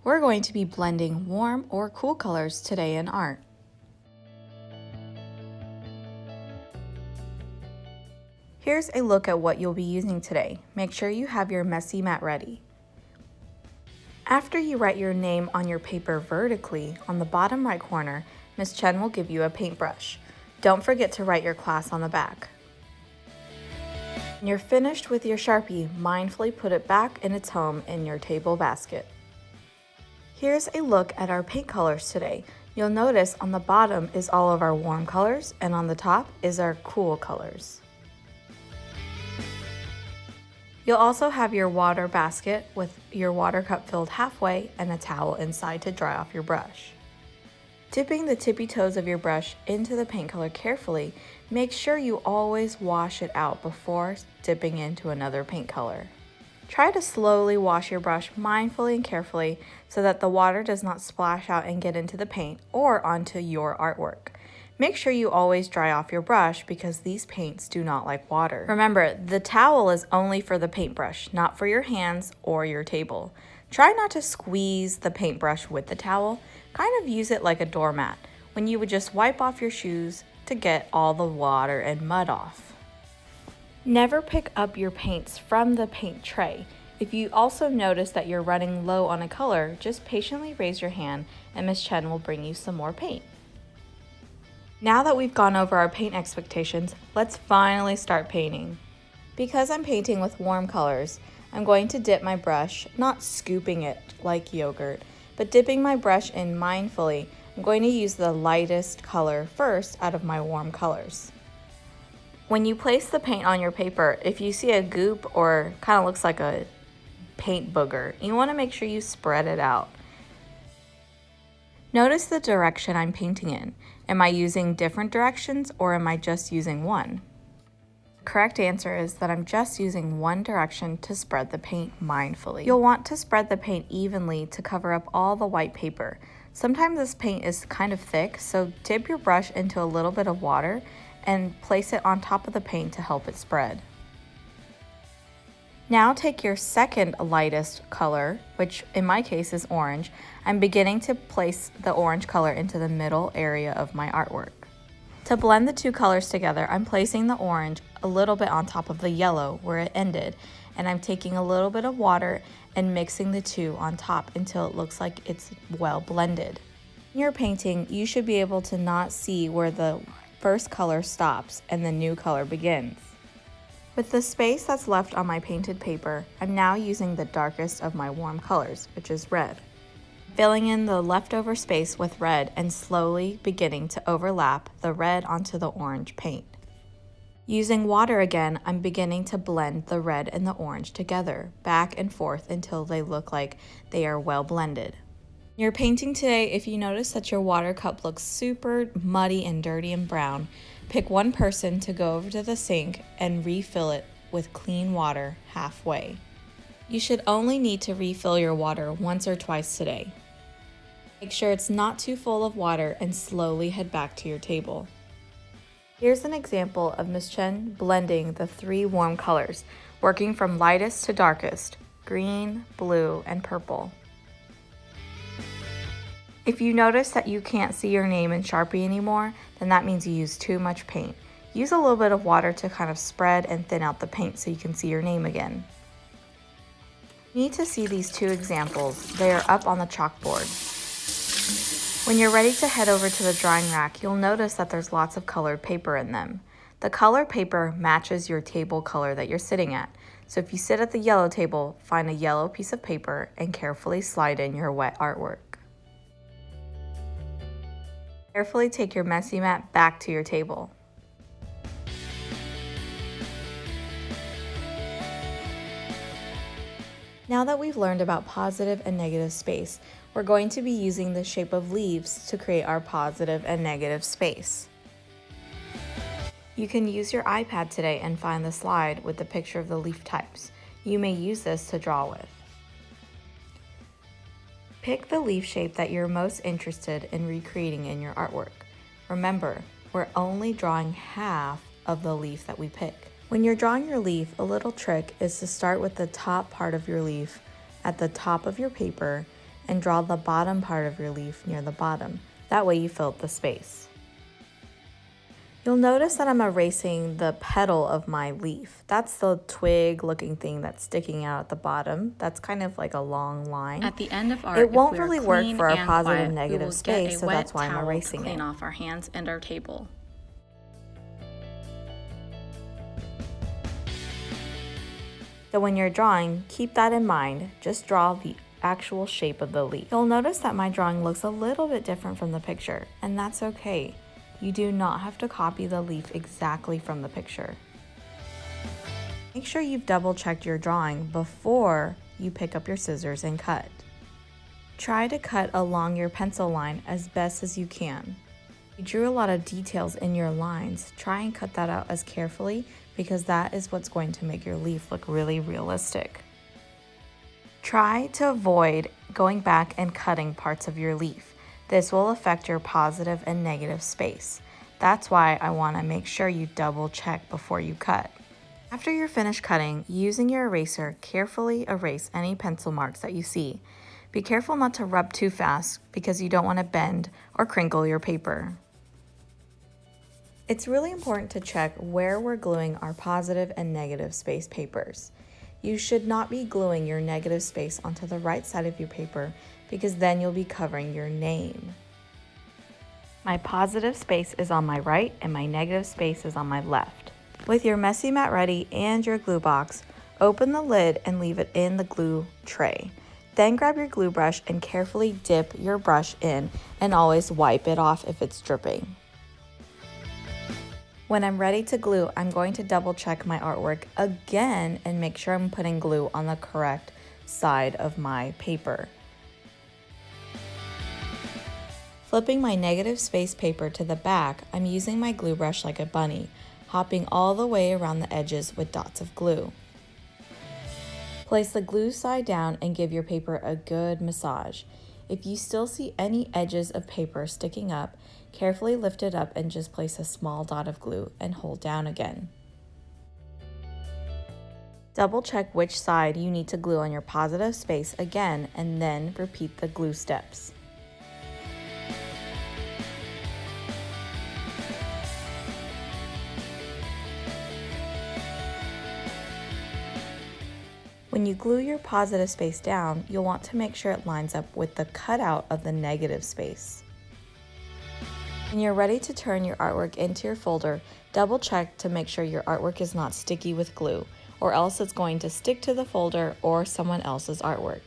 We're going to be blending warm or cool colors today in art. Here's a look at what you'll be using today. Make sure you have your messy mat ready. After you write your name on your paper vertically, on the bottom right corner, Ms. Chen will give you a paintbrush. Don't forget to write your class on the back. When you're finished with your Sharpie, mindfully put it back in its home in your table basket. Here's a look at our paint colors today. You'll notice on the bottom is all of our warm colors, and on the top is our cool colors. You'll also have your water basket with your water cup filled halfway and a towel inside to dry off your brush. Dipping the tippy toes of your brush into the paint color carefully, make sure you always wash it out before dipping into another paint color. Try to slowly wash your brush mindfully and carefully so that the water does not splash out and get into the paint or onto your artwork. Make sure you always dry off your brush because these paints do not like water. Remember, the towel is only for the paintbrush, not for your hands or your table. Try not to squeeze the paintbrush with the towel. Kind of use it like a doormat when you would just wipe off your shoes to get all the water and mud off. Never pick up your paints from the paint tray. If you also notice that you're running low on a color, just patiently raise your hand and Ms. Chen will bring you some more paint. Now that we've gone over our paint expectations, let's finally start painting. Because I'm painting with warm colors, I'm going to dip my brush, not scooping it like yogurt, but dipping my brush in mindfully. I'm going to use the lightest color first out of my warm colors. When you place the paint on your paper, if you see a goop or kind of looks like a paint booger, you want to make sure you spread it out. Notice the direction I'm painting in. Am I using different directions or am I just using one? The correct answer is that I'm just using one direction to spread the paint mindfully. You'll want to spread the paint evenly to cover up all the white paper. Sometimes this paint is kind of thick, so dip your brush into a little bit of water and place it on top of the paint to help it spread. Now take your second lightest color, which in my case is orange. I'm beginning to place the orange color into the middle area of my artwork. To blend the two colors together, I'm placing the orange a little bit on top of the yellow where it ended, and I'm taking a little bit of water and mixing the two on top until it looks like it's well blended. In your painting, you should be able to not see where the first color stops and the new color begins. With the space that's left on my painted paper, I'm now using the darkest of my warm colors, which is red. Filling in the leftover space with red and slowly beginning to overlap the red onto the orange paint. Using water again, I'm beginning to blend the red and the orange together, back and forth until they look like they are well blended. You're painting today, if you notice that your water cup looks super muddy and dirty and brown, pick one person to go over to the sink and refill it with clean water halfway. You should only need to refill your water once or twice today. Make sure it's not too full of water and slowly head back to your table. Here's an example of Ms. Chen blending the three warm colors, working from lightest to darkest, green, blue, and purple. If you notice that you can't see your name in Sharpie anymore, then that means you used too much paint. Use a little bit of water to kind of spread and thin out the paint so you can see your name again. You need to see these two examples. They are up on the chalkboard. When you're ready to head over to the drying rack, you'll notice that there's lots of colored paper in them. The color paper matches your table color that you're sitting at. So if you sit at the yellow table, find a yellow piece of paper and carefully slide in your wet artwork. Carefully take your messy mat back to your table. Now that we've learned about positive and negative space, we're going to be using the shape of leaves to create our positive and negative space. You can use your iPad today and find the slide with the picture of the leaf types. You may use this to draw with. Pick the leaf shape that you're most interested in recreating in your artwork. Remember, we're only drawing half of the leaf that we pick. When you're drawing your leaf, a little trick is to start with the top part of your leaf at the top of your paper and draw the bottom part of your leaf near the bottom. That way you fill up the space. You'll notice that I'm erasing the petal of my leaf. That's the twig looking thing that's sticking out at the bottom. That's kind of like a long line. At the end of art, it won't really work for our positive and negative space, so that's why I'm erasing it. Clean off our hands and our table. So when you're drawing, keep that in mind. Just draw the actual shape of the leaf. You'll notice that my drawing looks a little bit different from the picture, and that's okay. You do not have to copy the leaf exactly from the picture. Make sure you've double checked your drawing before you pick up your scissors and cut. Try to cut along your pencil line as best as you can. You drew a lot of details in your lines. Try and cut that out as carefully because that is what's going to make your leaf look really realistic. Try to avoid going back and cutting parts of your leaf. This will affect your positive and negative space. That's why I want to make sure you double check before you cut. After you're finished cutting, using your eraser, carefully erase any pencil marks that you see. Be careful not to rub too fast because you don't want to bend or crinkle your paper. It's really important to check where we're gluing our positive and negative space papers. You should not be gluing your negative space onto the right side of your paper because then you'll be covering your name. My positive space is on my right and my negative space is on my left. With your messy mat ready and your glue box, open the lid and leave it in the glue tray. Then grab your glue brush and carefully dip your brush in and always wipe it off if it's dripping. When I'm ready to glue, I'm going to double check my artwork again and make sure I'm putting glue on the correct side of my paper. Flipping my negative space paper to the back, I'm using my glue brush like a bunny, hopping all the way around the edges with dots of glue. Place the glue side down and give your paper a good massage. If you still see any edges of paper sticking up, carefully lift it up and just place a small dot of glue and hold down again. Double check which side you need to glue on your positive space again and then repeat the glue steps. When you glue your positive space down, you'll want to make sure it lines up with the cutout of the negative space. When you're ready to turn your artwork into your folder, double check to make sure your artwork is not sticky with glue, or else it's going to stick to the folder or someone else's artwork.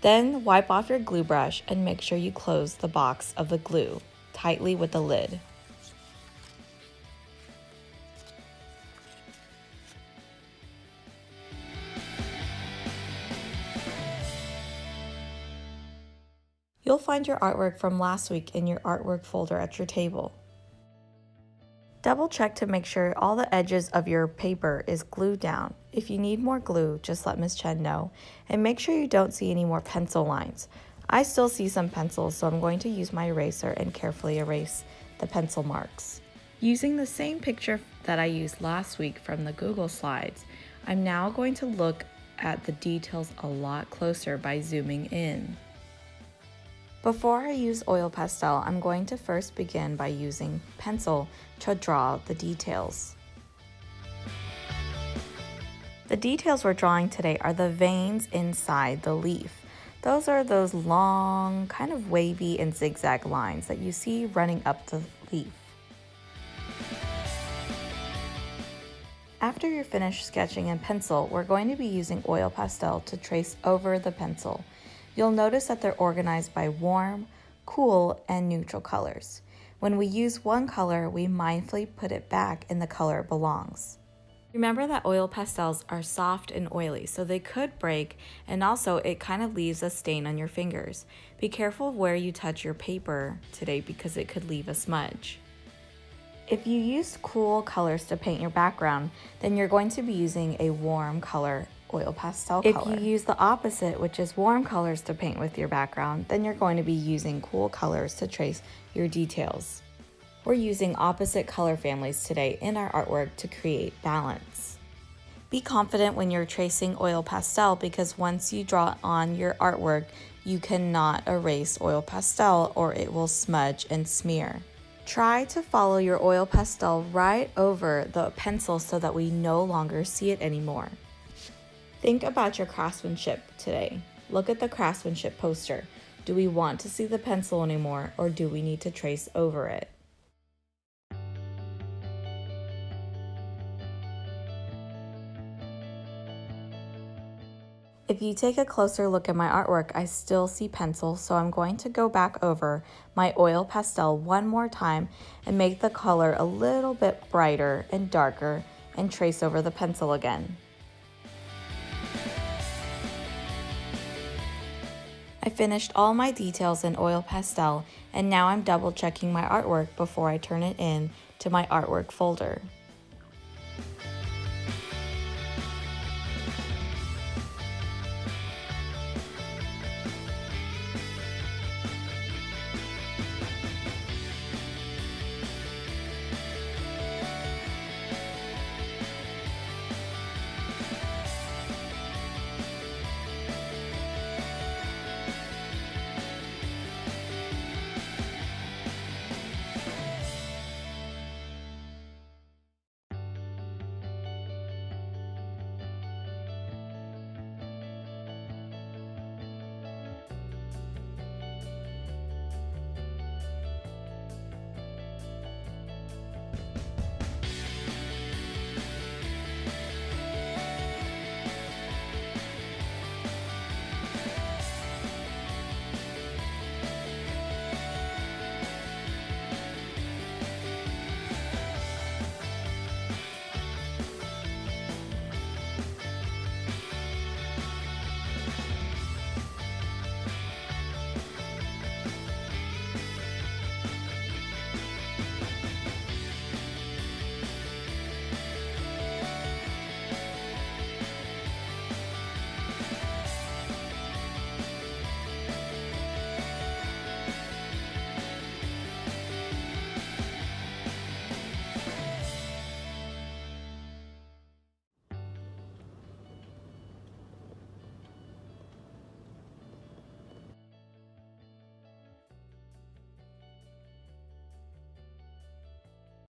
Then wipe off your glue brush and make sure you close the box of the glue tightly with the lid. You'll find your artwork from last week in your artwork folder at your table. Double check to make sure all the edges of your paper is glued down. If you need more glue, just let Ms. Chen know. And make sure you don't see any more pencil lines. I still see some pencils, so I'm going to use my eraser and carefully erase the pencil marks. Using the same picture that I used last week from the Google Slides, I'm now going to look at the details a lot closer by zooming in. Before I use oil pastel, I'm going to first begin by using pencil to draw the details. The details we're drawing today are the veins inside the leaf. Those are those long, kind of wavy and zigzag lines that you see running up the leaf. After you're finished sketching in pencil, we're going to be using oil pastel to trace over the pencil. You'll notice that they're organized by warm, cool, and neutral colors. When we use one color, we mindfully put it back in the color it belongs. Remember that oil pastels are soft and oily, so they could break, and also it kind of leaves a stain on your fingers. Be careful of where you touch your paper today because it could leave a smudge. If you use cool colors to paint your background, then you're going to be using a warm color oil pastel color. If you use the opposite, which is warm colors to paint with your background, then you're going to be using cool colors to trace your details. We're using opposite color families today in our artwork to create balance. Be confident when you're tracing oil pastel because once you draw on your artwork, You cannot erase oil pastel or it will smudge and smear. Try to follow your oil pastel right over the pencil so that we no longer see it anymore. Think about your craftsmanship today. Look at the craftsmanship poster. Do we want to see the pencil anymore, or do we need to trace over it? If you take a closer look at my artwork, I still see pencil, so I'm going to go back over my oil pastel one more time and make the color a little bit brighter and darker and trace over the pencil again. I finished all my details in oil pastel, and now I'm double checking my artwork before I turn it in to my artwork folder.